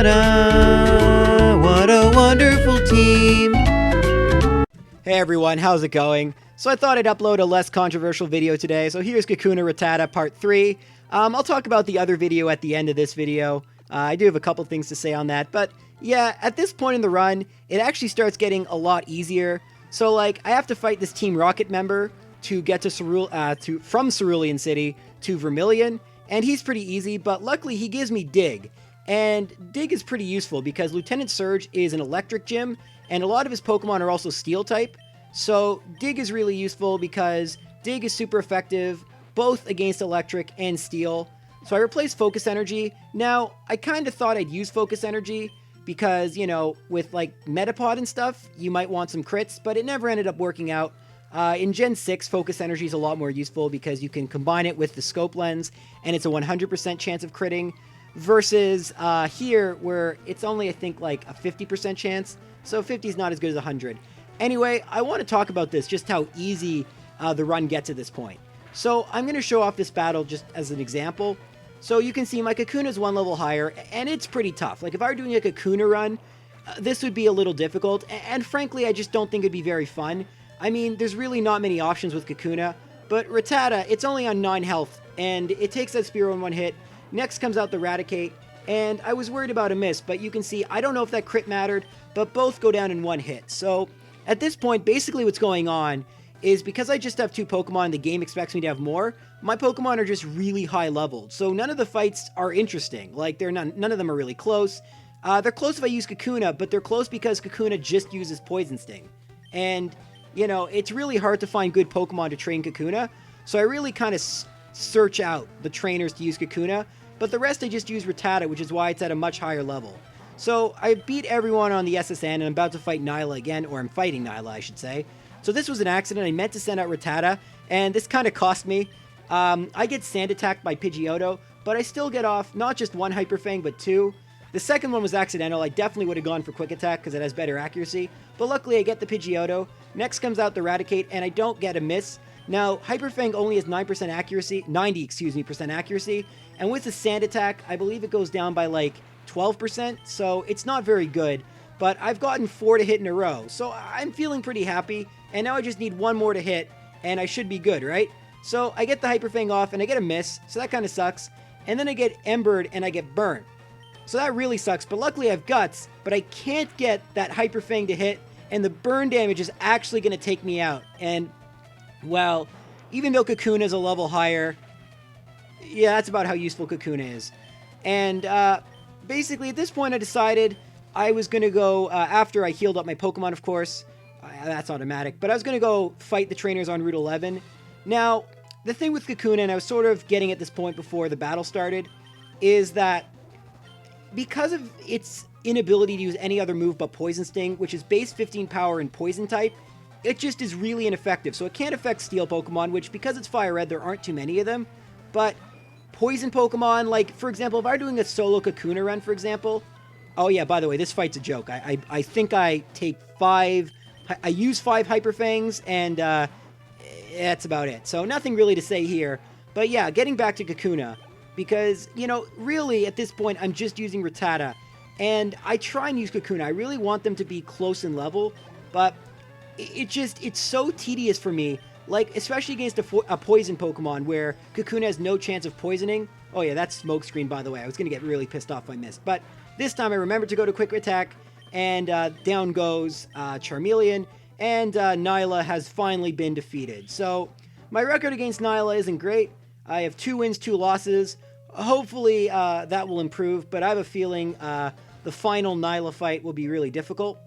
Rattata, what a wonderful team. Hey everyone, how's it going? So I thought I'd upload a less controversial video today, so here's Kakuna Rattata Part 3. I'll talk about the other video at the end of this video. I do have a couple things to say on that, but yeah, at this point in the run, it actually starts getting a lot easier. So like, I have to fight this Team Rocket member to get to from Cerulean City to Vermilion, and he's pretty easy, but luckily he gives me Dig. And Dig is pretty useful because Lieutenant Serge is an electric gym, and a lot of his Pokemon are also steel type. So Dig is really useful because Dig is super effective both against electric and steel. So I replaced Focus Energy. Now, I kind of thought I'd use Focus Energy because, you know, with like Metapod and stuff, you might want some crits, but it never ended up working out. In Gen 6, Focus Energy is a lot more useful because you can combine it with the Scope Lens, and it's a 100% chance of critting, versus here, where it's only, I think, like a 50% chance, so 50 is not as good as 100. Anyway, I want to talk about this, just how easy the run gets at this point. So I'm going to show off this battle just as an example. So you can see my Kakuna is one level higher, and it's pretty tough. Like, if I were doing a Kakuna run, this would be a little difficult, and frankly, I just don't think it'd be very fun. I mean, there's really not many options with Kakuna, but Rattata, it's only on 9 health, and it takes that Spearow in one hit. Next comes out the Raticate, and I was worried about a miss, but you can see, I don't know if that crit mattered, but both go down in one hit. So, at this point, basically what's going on is because I just have 2 Pokemon and the game expects me to have more, my Pokemon are just really high leveled, so none of the fights are interesting. Like, none of them are really close. They're close if I use Kakuna, but they're close because Kakuna just uses Poison Sting. And, you know, it's really hard to find good Pokemon to train Kakuna, so I really kind of search out the trainers to use Kakuna, but the rest I just use Rattata, which is why it's at a much higher level. So I beat everyone on the SSN, and I'm about to fight Nyla again, or I'm fighting Nyla, I should say. So this was an accident. I meant to send out Rattata, and this kind of cost me. I get sand attacked by Pidgeotto, but I still get off not just 1 Hyper Fang, but 2. The second one was accidental. I definitely would have gone for Quick Attack because it has better accuracy, but luckily I get the Pidgeotto. Next comes out the Raticate, and I don't get a miss. Now, Hyper Fang only has 9% accuracy, 90% accuracy, and with the sand attack, I believe it goes down by like 12%, so it's not very good, but I've gotten 4 to hit in a row, so I'm feeling pretty happy, and now I just need 1 more to hit, and I should be good, right? So I get the Hyper Fang off, and I get a miss, so that kind of sucks, and then I get Embered, and I get Burnt. So that really sucks, but luckily I have Guts, but I can't get that Hyper Fang to hit, and the burn damage is actually going to take me out, and, well, even though Kakuna is a level higher, yeah, that's about how useful Kakuna is. And, basically, at this point, I decided I was going to go, after I healed up my Pokemon, of course, that's automatic, but I was going to go fight the trainers on Route 11. Now, the thing with Kakuna, and I was sort of getting at this point before the battle started, is that because of its inability to use any other move but Poison Sting, which is base 15 power and Poison type, it just is really ineffective. So it can't affect Steel Pokemon, which, because it's FireRed, there aren't too many of them, but Poison Pokemon, like, for example, if I were doing a solo Kakuna run, for example... Oh yeah, by the way, this fight's a joke. I think I take 5... I use 5 Hyper Fangs, and that's about it. So nothing really to say here. But yeah, getting back to Kakuna, because, you know, really, at this point, I'm just using Rattata, and I try and use Kakuna. I really want them to be close in level, but it's so tedious for me. Like, especially against a poison Pokemon where Kakuna has no chance of poisoning. Oh yeah, that's Smokescreen, by the way. I was going to get really pissed off if I missed. But this time I remembered to go to Quick Attack, and down goes Charmeleon, and Nyla has finally been defeated. So my record against Nyla isn't great. I have 2 wins, 2 losses. Hopefully that will improve, but I have a feeling the final Nyla fight will be really difficult.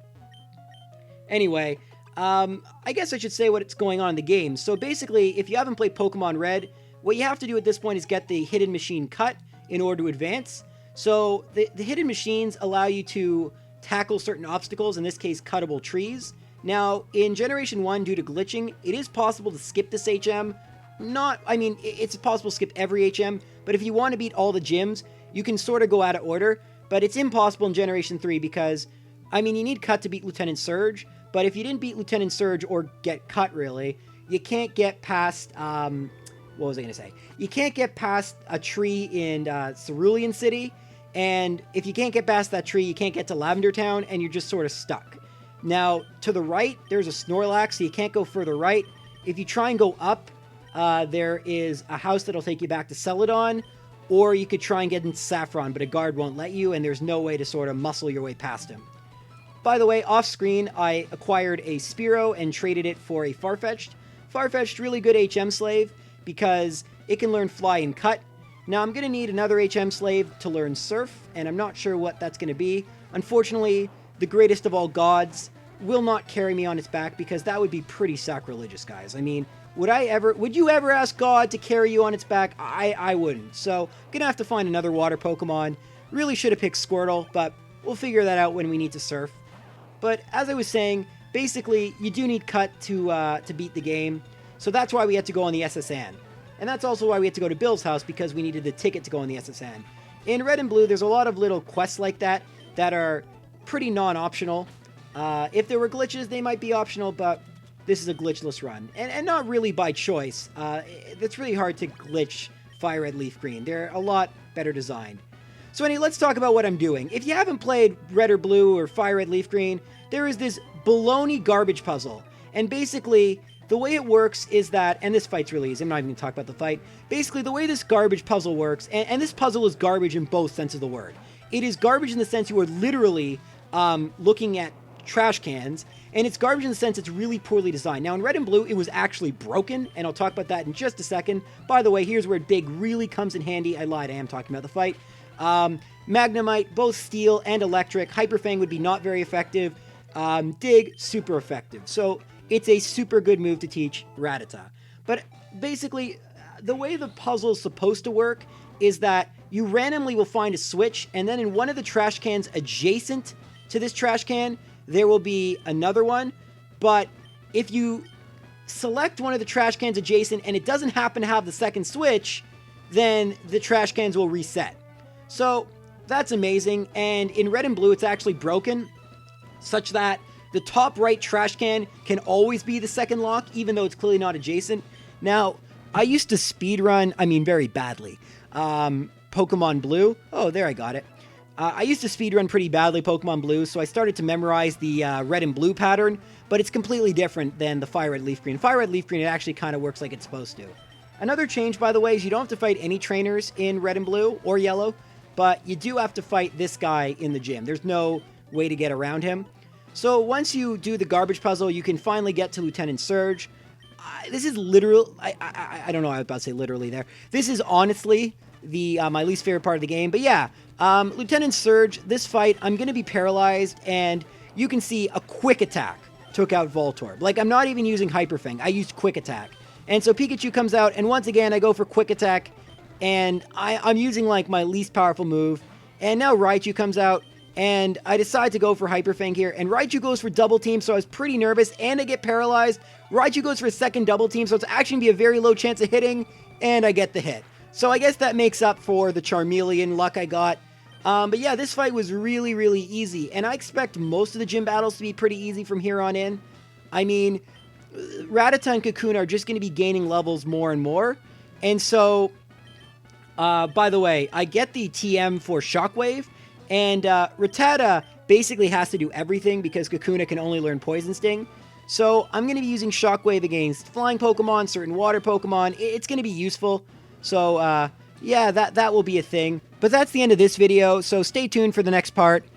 Anyway... I guess I should say what's going on in the game. So basically, if you haven't played Pokemon Red, what you have to do at this point is get the Hidden Machine cut in order to advance. So the Hidden Machines allow you to tackle certain obstacles, in this case, cuttable trees. Now, in Generation 1, due to glitching, it is possible to skip this HM. It's possible to skip every HM, but if you want to beat all the gyms, you can sort of go out of order, but it's impossible in Generation 3 because, you need Cut to beat Lieutenant Surge, but if you didn't beat Lieutenant Surge or get Cut, really, you can't get past, what was I going to say? You can't get past a tree in Cerulean City, And if you can't get past that tree, you can't get to Lavender Town, and you're just sort of stuck. Now, to the right, there's a Snorlax, so you can't go further right. If you try and go up, there is a house that'll take you back to Celadon, or you could try and get into Saffron, but a guard won't let you, and there's no way to sort of muscle your way past him. By the way, off screen, I acquired a Spearow and traded it for a Farfetch'd. Farfetch'd, really good HM slave, because it can learn Fly and Cut. Now, I'm going to need another HM slave to learn Surf, and I'm not sure what that's going to be. Unfortunately, the greatest of all gods will not carry me on its back, because that would be pretty sacrilegious, guys. I mean, would you ever ask God to carry you on its back? I wouldn't. So, gonna have to find another water Pokemon. Really should have picked Squirtle, but we'll figure that out when we need to surf. But as I was saying, basically, you do need Cut to beat the game. So that's why we had to go on the SSN. And that's also why we had to go to Bill's house, because we needed the ticket to go on the SSN. In Red and Blue, there's a lot of little quests like that are pretty non-optional. If there were glitches, they might be optional, but this is a glitchless run. And not really by choice. It's really hard to glitch FireRed Leaf Green. They're a lot better designed. So anyway, let's talk about what I'm doing. If you haven't played Red or Blue or FireRed Leaf Green, there is this baloney garbage puzzle. And basically, the way it works is that, and this fight's really easy, I'm not even going to talk about the fight. Basically, the way this garbage puzzle works, and this puzzle is garbage in both senses of the word. It is garbage in the sense you are literally looking at trash cans, and it's garbage in the sense it's really poorly designed. Now, in Red and Blue, it was actually broken, and I'll talk about that in just a second. By the way, here's where Dig really comes in handy. I lied, I am talking about the fight. Magnemite, both steel and electric. Hyper Fang would be not very effective. Dig, super effective. So it's a super good move to teach Rattata. But basically, the way the puzzle is supposed to work is that you randomly will find a switch, and then in one of the trash cans adjacent to this trash can, there will be another one. But if you select one of the trash cans adjacent and it doesn't happen to have the second switch, then the trash cans will reset. So that's amazing. And in Red and Blue, it's actually broken such that the top right trash can always be the second lock, even though it's clearly not adjacent. Now, I used to speedrun, very badly, Pokemon Blue. Oh, there, I got it. I used to speedrun pretty badly Pokemon Blue, so I started to memorize the Red and Blue pattern, but it's completely different than the FireRed Leaf Green. FireRed Leaf Green, it actually kind of works like it's supposed to. Another change, by the way, is you don't have to fight any trainers in Red and Blue or Yellow, but you do have to fight this guy in the gym. There's no way to get around him. So once you do the garbage puzzle, you can finally get to Lieutenant Serge. This is literal. I don't know. I was about to say literally there. This is honestly my least favorite part of the game. But yeah, Lieutenant Serge, this fight, I'm going to be paralyzed, and you can see a quick attack took out Voltorb. Like, I'm not even using Hyper Fang. I used quick attack. And so Pikachu comes out, and once again, I go for quick attack, and I'm using like my least powerful move. And now Raichu comes out, and I decide to go for Hyper Fang here, and Raichu goes for double team, so I was pretty nervous, and I get paralyzed. Raichu goes for a second double team, so it's actually going to be a very low chance of hitting, and I get the hit. So I guess that makes up for the Charmeleon luck I got. But yeah, this fight was really, really easy, and I expect most of the gym battles to be pretty easy from here on in. I mean, Rattata and Kakuna are just going to be gaining levels more and more, and so, by the way, I get the TM for Shockwave, and Rattata basically has to do everything because Kakuna can only learn Poison Sting. So I'm going to be using Shockwave against flying Pokemon, certain water Pokemon. It's going to be useful. So yeah, that will be a thing. But that's the end of this video, so stay tuned for the next part.